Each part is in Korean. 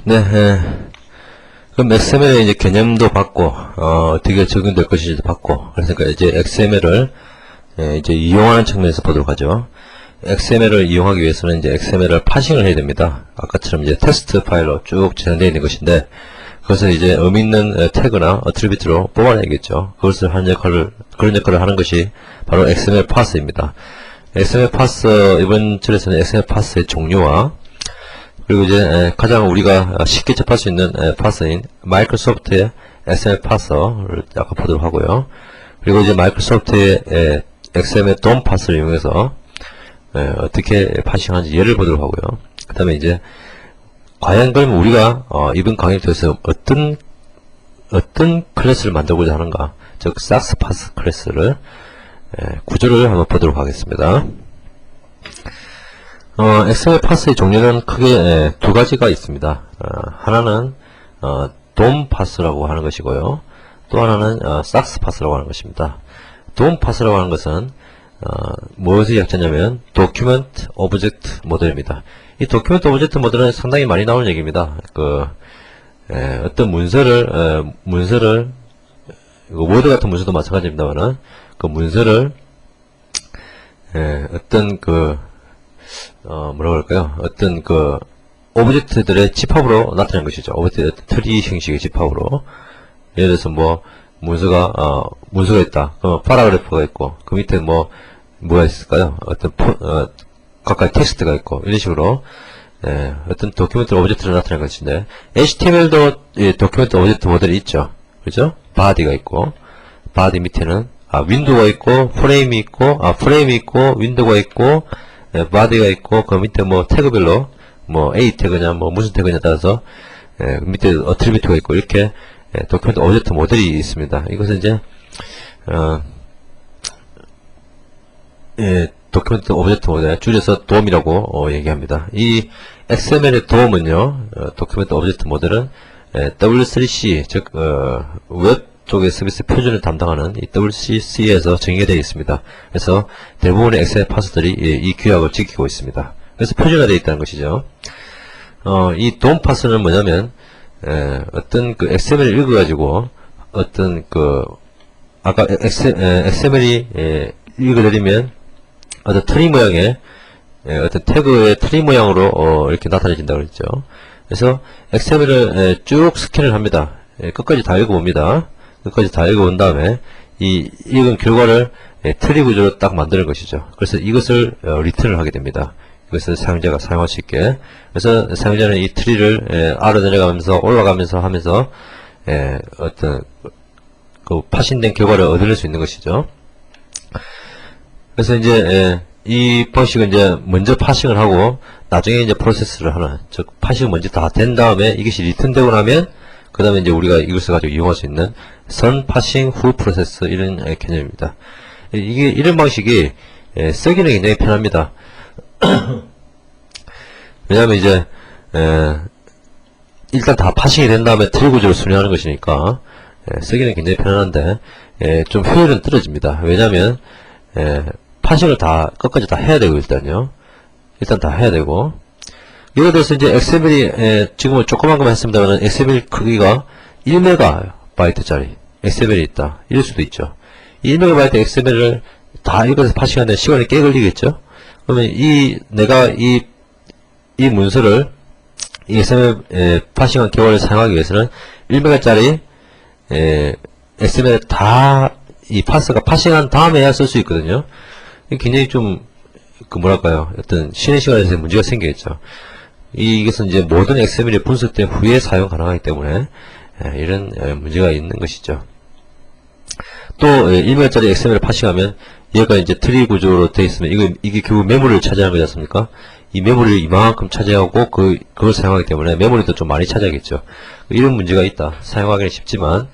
네, 그럼 XML의 이제 개념도 받고, 어떻게 적용될 것인지도 받고, 그러니까 이제 XML을, 이제 이용하는 측면에서 보도록 하죠. XML을 이용하기 위해서는 이제 XML을 파싱을 해야 됩니다. 아까처럼 이제 텍스트 파일로 쭉 저장되어 있는 것인데, 그것을 이제 의미 있는 태그나 어트리뷰트로 뽑아내야겠죠. 그것을 그런 역할을 하는 것이 바로 XML 파스입니다. XML 파스, 이번 절에서는 XML 파스의 종류와, 그리고 이제 가장 우리가 쉽게 접할 수 있는 파서인 마이크로소프트의 XML 파서를 아까 보도록 하고요. 그리고 이제 마이크로소프트의 XML DOM 파서를 이용해서 어떻게 파싱하는지 예를 보도록 하고요. 그 다음에 이제 과연 그러면 우리가 이번 강의를 통해서 어떤 클래스를 만들고자 하는가, 즉 삭스 파스 클래스를 구조를 한번 보도록 하겠습니다. XML 파스의 종류는 크게 두 가지가 있습니다. 하나는 DOM 파스라고 하는 것이고요. 또 하나는 삭스 파스라고 하는 것입니다. DOM 파스라고 하는 것은 무엇의 약자냐면 도큐멘트 오브젝트 모델입니다. 이 도큐멘트 오브젝트 모델은 상당히 많이 나오는 얘기입니다. 어떤 문서를 워드 같은 문서도 마찬가지입니다만은 그 문서를 어떤 뭐라고 할까요? 어떤 오브젝트들의 집합으로 나타낸 것이죠. 오브젝트 트리 형식의 집합으로. 예를 들어서 문서가 있다. 그럼 파라그래프가 있고, 그 밑에 뭐가 있을까요? 각각 텍스트가 있고, 이런 식으로, 어떤 도큐멘트 오브젝트를 나타낸 것인데, HTML도 도큐멘트 오브젝트 모델이 있죠. 그죠? 바디가 있고, 바디 밑에는, 윈도우가 있고, 프레임이 있고, 윈도우가 있고, 바디가 있고, 그 밑에 태그별로, A 태그냐, 무슨 태그냐에 따라서, 밑에 어트리뷰트가 있고, 이렇게, 도큐멘트 오브젝트 모델이 있습니다. 이것은 이제, 도큐멘트 오브젝트 모델, 줄여서 DOM이라고, 얘기합니다. 이 XML의 DOM은요, 도큐멘트 오브젝트 모델은, W3C, 즉, 웹 쪽의 서비스 표준을 담당하는 이 WCC에서 정의가 되어 있습니다. 그래서 대부분의 XML 파스들이 이 규약을 지키고 있습니다. 그래서 표준화되어 있다는 것이죠. 이 DOM 파스는 뭐냐면, 어떤 XML을 읽어가지고, 아까 XML이 읽어드리면, 어떤 트리 모양의, 어떤 태그의 트리 모양으로, 이렇게 나타내진다고 그랬죠. 그래서 XML을 쭉 스캔을 합니다. 끝까지 다 읽어봅니다. 끝까지 다 읽어본 다음에, 이 읽은 결과를 트리 구조로 딱 만드는 것이죠. 그래서 이것을 리턴을 하게 됩니다. 이것을 사용자가 사용할 수 있게. 그래서 사용자는 이 트리를 아래로 내려가면서 올라가면서 하면서 어떤 파싱된 결과를 얻어낼 수 있는 것이죠. 그래서 이제 이 방식은 이제 먼저 파싱을 하고 나중에 이제 프로세스를 하는, 즉 파싱이 먼저 다 된 다음에 이것이 리턴되고 나면 그 다음에 이제 우리가 이것을 가지고 이용할 수 있는 선 파싱 후 프로세스, 이런 개념입니다. 이런 방식이 쓰기는 굉장히 편합니다. 왜냐하면 이제 일단 다 파싱이 된 다음에 트리 구조를 순회하는 것이니까 쓰기는 굉장히 편한데 좀 효율은 떨어집니다. 왜냐하면 파싱을 끝까지 다 해야 되고, 일단 다 해야 되고, 예를 들어서 이제 XML이 지금은 조그만 것만 했습니다만 XML 크기가 1MB짜리 XML이 있다, 이럴 수도 있죠. 1MB XML을 다 읽어서 파싱하는 데 시간이 꽤 걸리겠죠. 그러면 내가 이 문서를 이 XML 파싱한 결과를 사용하기 위해서는 1MB짜리 XML을 다 이 파스가 파싱한 다음에 해야 쓸 수 있거든요. 굉장히 좀 뭐랄까요, 어떤 쉬는 시간에서 문제가 생기겠죠. 이것은 이제 모든 XML이 분석된 후에 사용 가능하기 때문에 이런 문제가 있는 것이죠. 또 1MB짜리 XML을 파싱하면 얘가 이제 트리 구조로 되어 있으면 이게 결국 메모리를 차지하는 거지 않습니까? 이 메모리를 이만큼 차지하고 그걸 사용하기 때문에 메모리도 좀 많이 차지하겠죠. 이런 문제가 있다. 사용하기는 쉽지만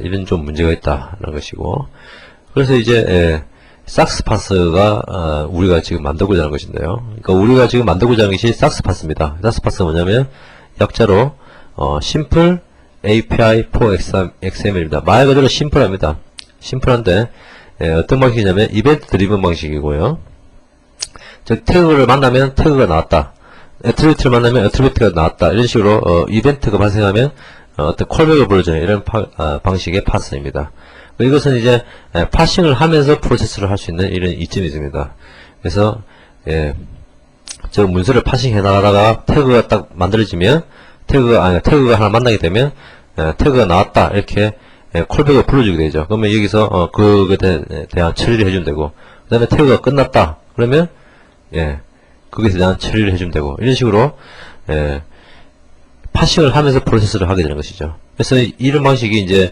이런 좀 문제가 있다라는 것이고, 그래서 이제 삭스 파스가 우리가 지금 만들고자 하는 것인데요. 그러니까 우리가 지금 만들고자 하는 것이 삭스 파스입니다. 삭스 파스가 뭐냐면 약자로 Simple API for XML입니다. 말 그대로 심플합니다. 심플한데 어떤 방식이냐면 이벤트 드리븐 방식이고요. 즉 태그를 만나면 태그가 나왔다. 애트리뷰트를 만나면 애트리뷰트가 나왔다. 이런 식으로 이벤트가 발생하면 어떤 콜백을 불러주는 이런 방식의 파스입니다. 이것은 이제 파싱을 하면서 프로세스를 할 수 있는 이런 이점이 있습니다. 그래서 저 문서를 파싱해 나가다가 태그가 딱 만들어지면 태그가 하나 만나게 되면 태그가 나왔다 이렇게 콜백을 불러주게 되죠. 그러면 여기서 그거에 대한 처리를 해주면 되고, 그 다음에 태그가 끝났다 그러면 거기에 대한 처리를 해주면 되고, 이런 식으로 파싱을 하면서 프로세스를 하게 되는 것이죠. 그래서 이런 방식이 이제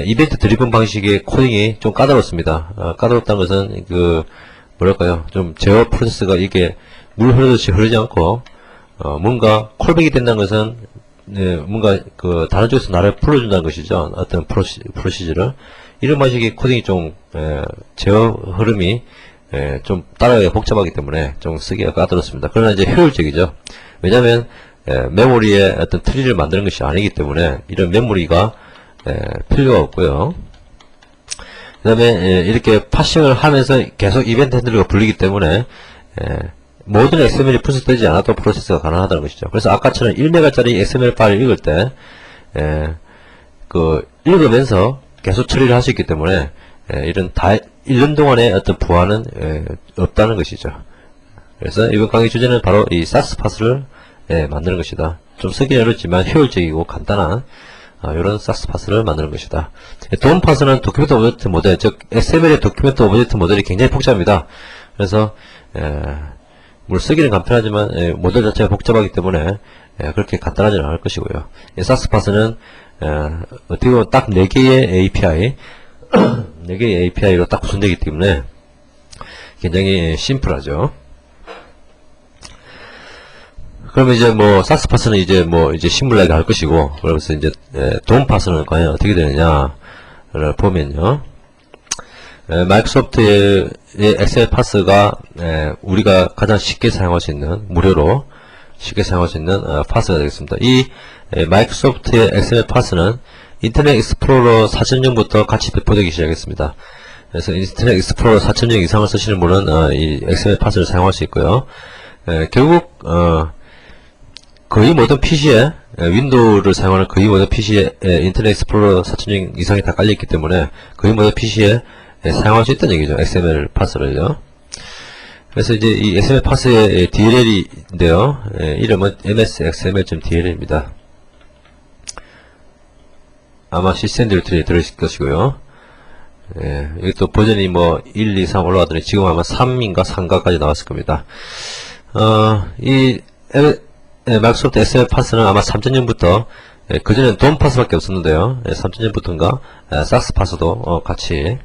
이벤트 드리븐 방식의 코딩이 좀 까다롭습니다. 까다롭다는 것은 뭐랄까요, 좀 제어 프로세스가 이게 물 흐르듯이 흐르지 않고 뭔가 콜백이 된다는 것은 뭔가 다른 쪽에서 나를 불러준다는 것이죠. 어떤 프로시저를. 이런 방식의 코딩이 좀 제어 흐름이 좀 따라가기가 복잡하기 때문에 좀 쓰기가 까다롭습니다. 그러나 이제 효율적이죠. 왜냐하면 메모리에 어떤 트리를 만드는 것이 아니기 때문에 이런 메모리가 필요가 없고요. 그 다음에 이렇게 파싱을 하면서 계속 이벤트 핸들러가 불리기 때문에 모든 XML이 분석되지 않아도 프로세스가 가능하다는 것이죠. 그래서 아까처럼 1메가짜리 XML 파일을 읽을 때 읽으면서 계속 처리를 할 수 있기 때문에 읽는 동안에 어떤 부하는 없다는 것이죠. 그래서 이번 강의 주제는 바로 이 SAS 파스를 만드는 것이다. 좀 쓰기 어렵지만 효율적이고 간단한 이런 SAS 파스를 만드는 것이다. 돔 파스는 도큐멘트 오브젝트 모델, 즉 XML의 도큐멘트 오브젝트 모델이 굉장히 복잡합니다. 그래서 물론 쓰기는 간편하지만 모델 자체가 복잡하기 때문에 그렇게 간단하지는 않을 것이고요. SAS 파스는 어떻게 보면 딱 4개의 API 4개의 API로 딱 구성되기 때문에 굉장히 심플하죠. 그러면 이제 SAS 파스는 이제 시뮬하게 할 것이고, 그러면서 이제 돔 파스는 과연 어떻게 되느냐를 보면요. 마이크로소프트의 엑셀 파스가 우리가 가장 쉽게 사용할 수 있는, 무료로 쉽게 사용할 수 있는 파스가 되겠습니다. 이 마이크로소프트의 엑셀 파스는 인터넷 익스플로러 4.0부터 같이 배포되기 시작했습니다. 그래서 인터넷 익스플로러 4.0 이상을 쓰시는 분은 이 엑셀 파스를 사용할 수 있고요. 결국 거의 모든 PC에 윈도우를 사용하는 거의 모든 PC에 인터넷 익스플로러 4.0 이상이 다 깔려있기 때문에 거의 모든 PC에 사용할 수 있다는 얘기죠. XML 파스를요. 그래서 이제 이 XML 파스의 DLL인데요. 이름은 ms.xml.dll입니다. 아마 시스템 디렉터리에 들어있을 것이고요. 이것도 버전이 1, 2, 3 올라가더니 지금 아마 3인가 4가까지 나왔을 겁니다. 마이크로소프트 XML 파스는 아마 3.0부터, 그전엔 돔 파스밖에 없었는데요. 3.0부터인가, SAS 파스도, 같이,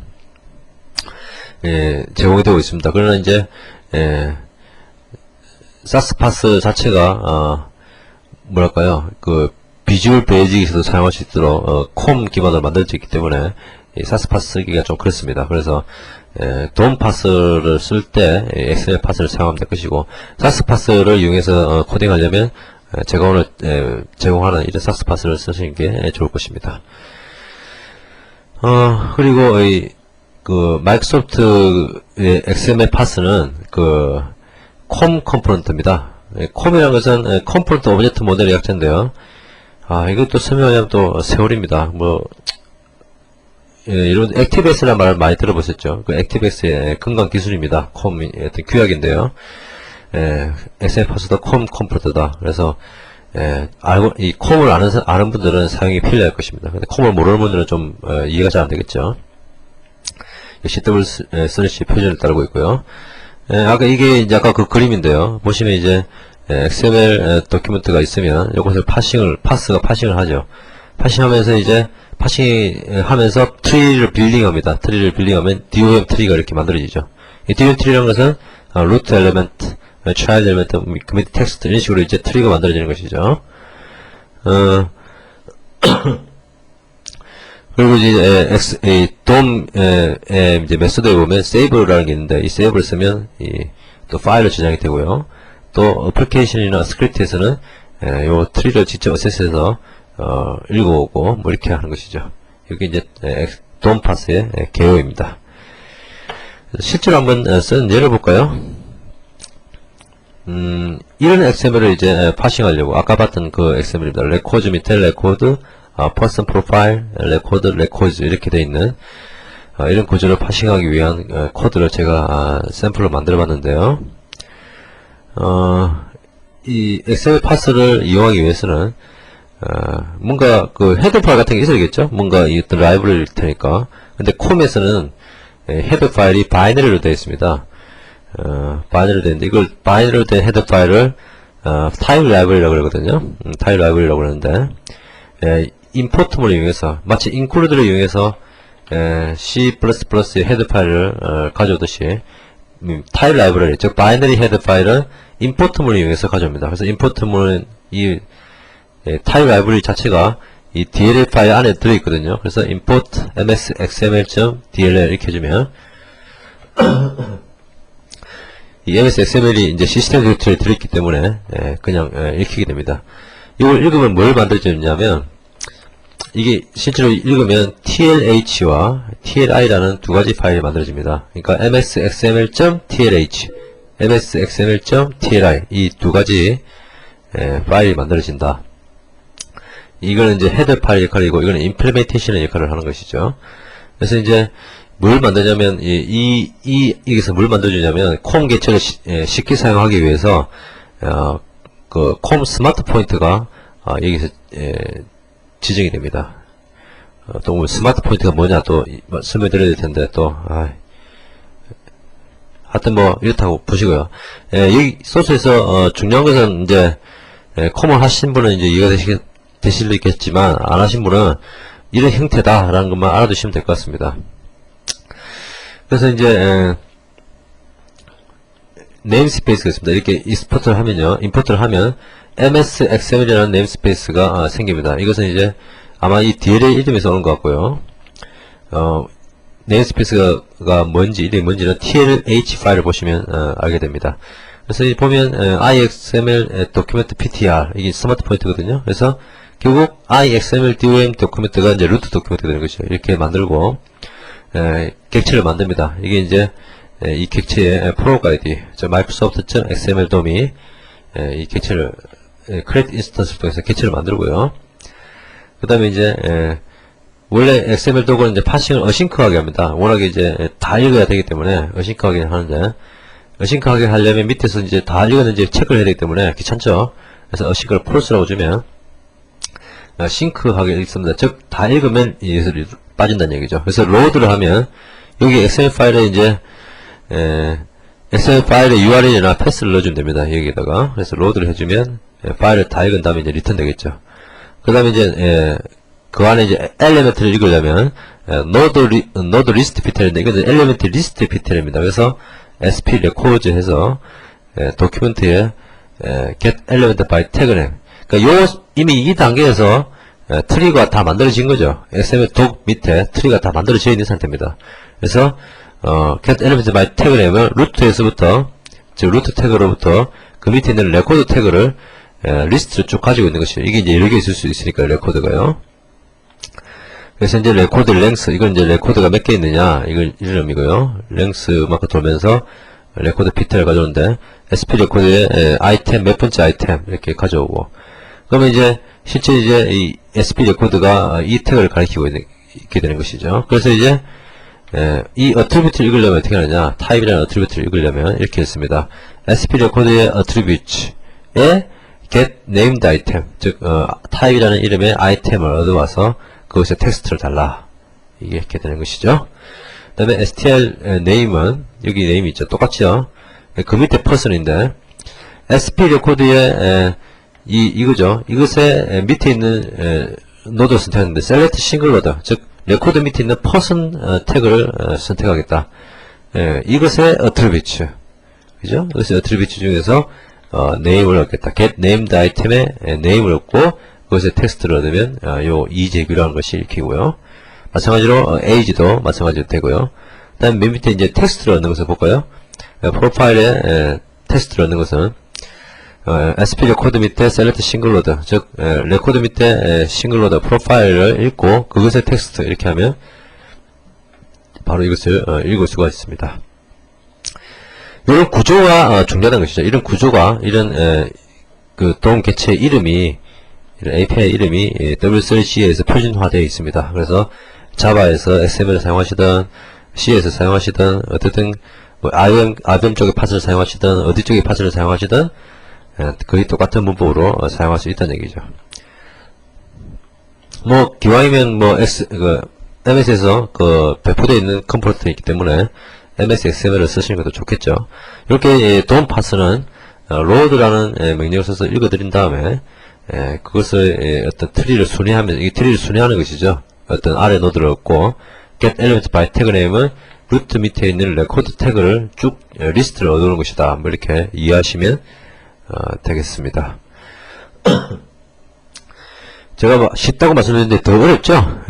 제공이 되고 있습니다. 그러나 이제, SAS 파스 자체가, 뭐랄까요, 비주얼 베이직에서도 사용할 수 있도록, 콤 기반으로 만들어져 있기 때문에, 이 SAS 파스 쓰기가 좀 그렇습니다. 그래서, 돔 파스를 쓸 때 XML 파스를 사용하면 될 것이고, SAS 파스를 이용해서 코딩하려면 제가 오늘 제공하는 이런 SAS 파스를 쓰시는 게 좋을 것입니다. 그리고 마이크로소프트의 XML 파스는 콤 컴포넌트입니다. 콤이라는 것은 컴포넌트 오브젝트 모델의 약자인데요. 이것도 설명하자면 또 세월입니다. 이런 액티브엑스라는 말을 많이 들어보셨죠? 그 액티브엑스의 근간 기술입니다. 콤이 어떤 규약인데요. XML 파스도 콤 컴포넌트다. 그래서 이 콤을 아는 분들은 사용이 편리할 것입니다. 근데 콤을 모르는 분들은 좀 이해가 잘 안 되겠죠. CW// 표준을 따르고 있고요. 이게 이제 아까 그 그림인데요. 보시면 이제 XML 도큐멘트가 있으면 이것을 파스가 파싱을 하죠. 파싱하면서 이제 파싱하면서 트리를 빌딩합니다. 트리를 빌딩하면 DOM 트리가 이렇게 만들어지죠. 이 DOM 트리라는 것은 루트 엘리멘트, 차일드 엘리멘트, 커미트 텍스트 이런 식으로 이제 트리가 만들어지는 것이죠. 그리고 이제 이제 메소드에 보면 save라는 게 있는데 이 save를 쓰면 또 파일로 저장이 되고요. 또 어플리케이션이나 스크립트에서는 요 트리를 직접 어세스해서 읽어오고 이렇게 하는 것이죠. 여기 이제 돔 파스의 개요입니다. 실제로 한번 쓴 예를 볼까요? 이런 XML을 이제 파싱하려고 아까 봤던 그 XML입니다. 레코드 밑에 레코드, 퍼슨 프로파일, 레코드, 레코드 이렇게 돼 있는 이런 구조를 파싱하기 위한 코드를 제가 샘플로 만들어 봤는데요. 이 XML 파스를 이용하기 위해서는 뭔가 그 헤더 파일 같은 게 있어야겠죠? 뭔가 이 어떤 라이브러리일 테니까. 근데 콤에서는 헤더 파일이 바이너리로 되어 있습니다. 바이너리로 되어 있는데 이걸 바이너리로 된 헤더 파일을 타입 라이브러리라고 그러거든요. 타입 라이브러리라고 그러는데 임포트를 이용해서 마치 include를 이용해서 C++의 헤더 파일을 가져오듯이 타입 라이브러리, 즉 바이너리 헤더 파일은 임포트문을 이용해서 가져옵니다. 그래서 임포트문은 이 타입 라이브러리 자체가 이 DLL 파일 안에 들어있거든요. 그래서 import msxml.dll 이렇게 해주면 이 msxml이 이제 시스템 디렉터리에 들어있기 때문에 그냥 읽히게 됩니다. 이걸 읽으면 뭘 만들어주냐면 이게 실제로 읽으면 tlh와 tli라는 두 가지 파일이 만들어집니다. 그러니까 msxml.tlh, msxml.tli 이 두 가지 파일이 만들어진다. 이거는 이제 헤더 파일 역할이고 이거는 임플리멘테이션의 역할을 하는 것이죠. 그래서 이제 뭘 만드냐면 여기서 뭘 만들어주냐면 콤 개체를 쉽게 사용하기 위해서 그 콤 스마트 포인트가 여기서 지정이 됩니다. 또 스마트 포인트가 뭐냐 또 설명드려야 될 텐데 또 하여튼 뭐 이렇다고 보시고요. 여기 소스에서 중요한 것은 이제 콤을 하신 분은 이제 이해가 되실 수 있겠지만 안 하신 분은 이런 형태다라는 것만 알아두시면 될 것 같습니다. 그래서 이제 네임스페이스가 있습니다. 이렇게 익스포트를 하면요, 임포트를 하면 msxml이라는 네임스페이스가 생깁니다. 이것은 이제 아마 이 DLL 이름에서 오는 것 같고요. 네임스페이스가 뭔지, 이름이 뭔지는 tlh 파일을 보시면 알게 됩니다. 그래서 보면 IXML 도큐멘트 PTR 이게 스마트 포인트거든요. 그래서 결국 IXML DOM 도큐멘트가 이제 루트 도큐멘트가 되는 것이죠. 이렇게 만들고 객체를 만듭니다. 이게 이제 이 객체의 프로그 아이디, microsoft.xml 돔이 이 객체를 create instance를 통해서 객체를 만들고요. 그 다음에 이제 원래 XML 도구는 이제 파싱을 어싱크하게 합니다. 워낙에 이제 다 읽어야 되기 때문에 어싱크하게 하는데 어싱크하게 하려면 밑에서 이제 다 읽었는지 체크를 해야 되기 때문에 귀찮죠. 그래서 어싱크를 폴스라고 주면 싱크하게 읽습니다. 즉 다 읽으면 여기서 빠진다는 얘기죠. 그래서 로드를 하면 여기 XML 파일에 이제 XML 파일에 URL이나 패스를 넣어주면 됩니다. 여기에다가. 그래서 로드를 해주면 파일을 다 읽은 다음에 이제 리턴 되겠죠. 그 다음에 이제 그 안에 이제 엘리멘트를 읽으려면 노드 리스트 PTL인데 이건 엘리멘트 리스트 PTL입니다. 그래서 sp records 해서 도큐멘트에 get element by 태그를 그러니까 이미 이 단계에서 트리가 다 만들어진 거죠. XML 독 밑에 트리가 다 만들어져 있는 상태입니다. 그래서 get element by 태그를 하면 루트에서부터 즉 루트 태그로부터 그 밑에 있는 레코드 태그를 리스트를 쭉 가지고 있는 것이죠. 이게 이제 여러 개 있을 수 있으니까 레코드가요. 그래서 이제 레코드 랭스 이건 이제 레코드가 몇 개 있느냐 이걸 이런 의미고요. 랭스 마크 돌면서 레코드 PT를 가져오는데 SP 레코드의 아이템 몇 번째 아이템 이렇게 가져오고 그러면 이제 실제 이제 이 SP 레코드가 이 태그를 가리키고 있게 되는 것이죠. 그래서 이제 이 어트리뷰트를 읽으려면 어떻게 하느냐 타입이라는 어트리뷰트를 읽으려면 이렇게 했습니다. SP 레코드의 어트리뷰트에 get named item 즉 타입이라는 이름의 아이템을 얻어와서 그것에 텍스트를 달라 이게 이렇게 되는 것이죠. 그 다음에 str name은 여기 네임이 있죠. 똑같죠. 그 밑에 person인데 sp 레코드의 이거죠. 이것의 밑에 있는 노드를 선택하는데 select single node 즉 레코드 밑에 있는 person 태그를 선택하겠다. 이것의 attribute 그죠? 이것의 attribute 중에서 name을 얻겠다. get named item의 name을 얻고 그것에 텍스트를 얻으면 요 EJQ라는 것이 읽히고요. 마찬가지로 age도 마찬가지로 되고요. 그 다음에 맨 밑에 이제 텍스트를 얻는 것을 볼까요? 프로파일에 텍스트를 얻는 것은 SP 레코드 밑에 select single node 즉 레코드 밑에 single node 프로파일을 읽고 그것의 텍스트 이렇게 하면 바로 이것을 읽을 수가 있습니다. 이런 구조가 중요하다는 것이죠. 이런 구조가 이런 그 DOM 개체 이름이 이런 API 이름이 W3C에서 표준화되어 있습니다. 그래서 자바에서 XML을 사용하시든 C에서 사용하시든 어쨌든 뭐 RVM 쪽의 파스를 사용하시든 어디 쪽의 파스를 사용하시든 거의 똑같은 문법으로 사용할 수 있다는 얘기죠. 뭐 기왕이면 뭐 MS에서 그 배포되어 있는 컴포넌트가 있기 때문에 MS XML을 쓰시는 것도 좋겠죠. 이렇게 DOM 파스는 load라는 명령을 써서 읽어드린 다음에 그것을 어떤 트리를 순위하면 이 트리를 순위하는 것이죠. 어떤 아래 노드를 얻고 get element by tag name은 루트 밑에 있는 레코드 태그를 쭉 리스트를 얻어오는 것이다. 뭐 이렇게 이해하시면 되겠습니다. 제가 뭐 쉽다고 말씀드렸는데 더 어렵죠?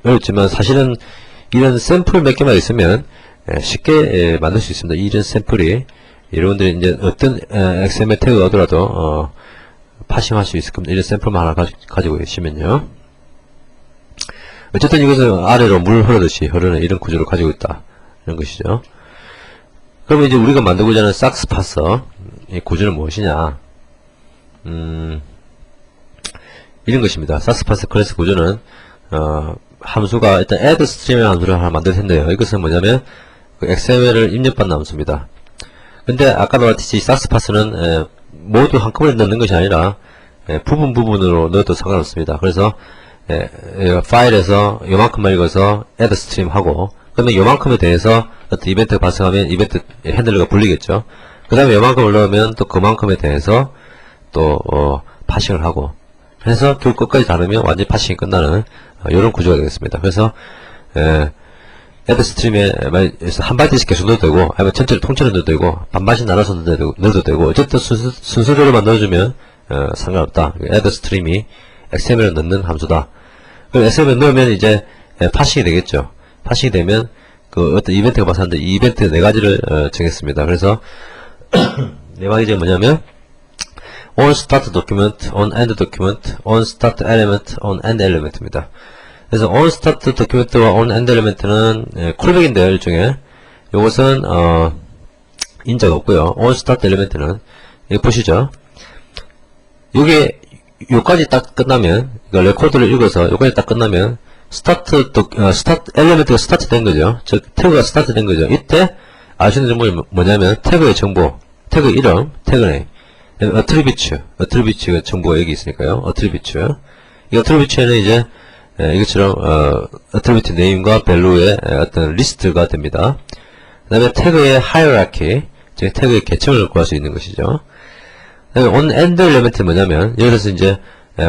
어렵지만 사실은 이런 샘플 몇 개만 있으면 쉽게 만들 수 있습니다. 이런 샘플이 여러분들이 이제 어떤 XML 태그 얻더라도 파싱할 수 있을 겁니다. 이런 샘플만 하나 가지고 계시면요. 어쨌든 이것은 아래로 물 흐르듯이 흐르는 이런 구조를 가지고 있다. 이런 것이죠. 그러면 이제 우리가 만들고자 하는 삭스 파서 이 구조는 무엇이냐? 이런 것입니다. 삭스 파서 클래스 구조는 함수가 일단 add stream이라는 함수를 하나 만들 텐데요. 이것은 뭐냐면 그 XML을 입력받는 함수입니다. 근데 아까 말했듯이 삭스 파스는 모두 한꺼번에 넣는 것이 아니라 부분으로 넣어도 상관없습니다. 그래서 파일에서 요만큼만 읽어서 add stream 하고 그러면 요만큼에 대해서 어떤 이벤트가 발생하면 이벤트 핸들러가 불리겠죠. 그 다음에 요만큼을 넣으면 또 그만큼에 대해서 또 파싱을 하고 해서 결국 끝까지 다르면 완전히 파싱이 끝나는 이런 구조가 되겠습니다. 그래서 add stream에 한 바이트씩 계속 넣어도 되고 아니면 전체를 통째로 넣어도 되고 반반씩 나눠서 넣어도 되고 어쨌든 순서대로만 넣어주면 상관없다. add stream이 XML을 넣는 함수다. 그럼 XML 넣으면 이제 파싱이 되겠죠. 파싱이 되면 그 어떤 이벤트가 발생하는데 이 이벤트 4가지를 정했습니다. 그래서 4가지가 뭐냐면 on start document, on end document, on start element, on end element입니다. 그래서 on start document와 on end element는 콜백인데요. 일종의 요것은 인자가 없고요. on start element는 여기 보시죠. 요게 요까지 딱 끝나면 그러니까 레코드를 읽어서 요까지 딱 끝나면 스타트 엘리멘트가 스타트 된 거죠. 즉 태그가 스타트 된 거죠. 이때 아시는 정보는 뭐냐면 태그의 정보, 태그 이름, 태그 네임, 어트리뷰츠 정보가 여기 있으니까요. 어트리뷰츠. 이 어트리뷰츠는 이제 이것처럼 어트리뷰트 네임과 밸류의 어떤 리스트가 됩니다. 그 다음에 태그의 하이어라키, 즉 태그의 계층을 구할 수 있는 것이죠. on end 엘리멘트는 뭐냐면 여기서 이제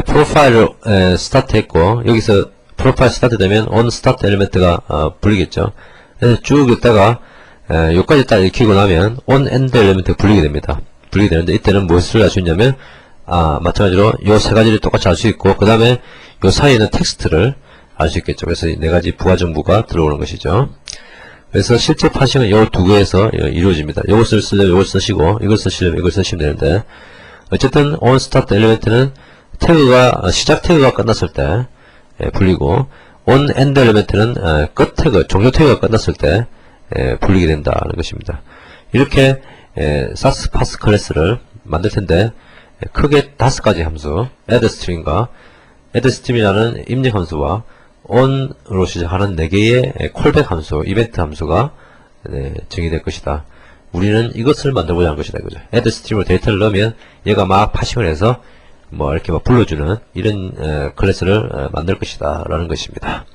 프로파일을 스타트 했고 여기서 프로파일 스타트 되면 on start 엘리멘트가 불리겠죠. 그래서 쭉 있다가 요까지 딱 익히고 나면 on end 엘리멘트가 불리게 됩니다. 불리게 되는데 이때는 무엇을 알 수 있냐면 마찬가지로 요 3가지를 똑같이 알 수 있고 그 다음에 요 사이에 있는 텍스트를 알 수 있겠죠. 그래서 이 4가지 부가 정보가 들어오는 것이죠. 그래서 실제 파싱은 요 2개에서 이루어집니다. 요것을 쓰려면 요걸 쓰시고 이걸 쓰시려면 이걸 쓰시면 되는데 어쨌든 on start 엘리멘트는 태그가 시작 태그가 끝났을 때 불리고 on end 엘리멘트는 끝 태그 종료 태그가 끝났을 때 불리게 된다는 것입니다. 이렇게 삭스 파스 클래스를 만들 텐데 크게 5가지 함수 add stream과 add stream이라는 입력 함수와 on으로 시작하는 4개의 콜백 함수, 이벤트 함수가 정의될 것이다. 우리는 이것을 만들고자 하는 것이다. 이거죠. add stream으로 데이터를 넣으면 얘가 막 파싱을 해서 뭐 이렇게 막 불러주는 이런 클래스를 만들 것이다 라는 것입니다.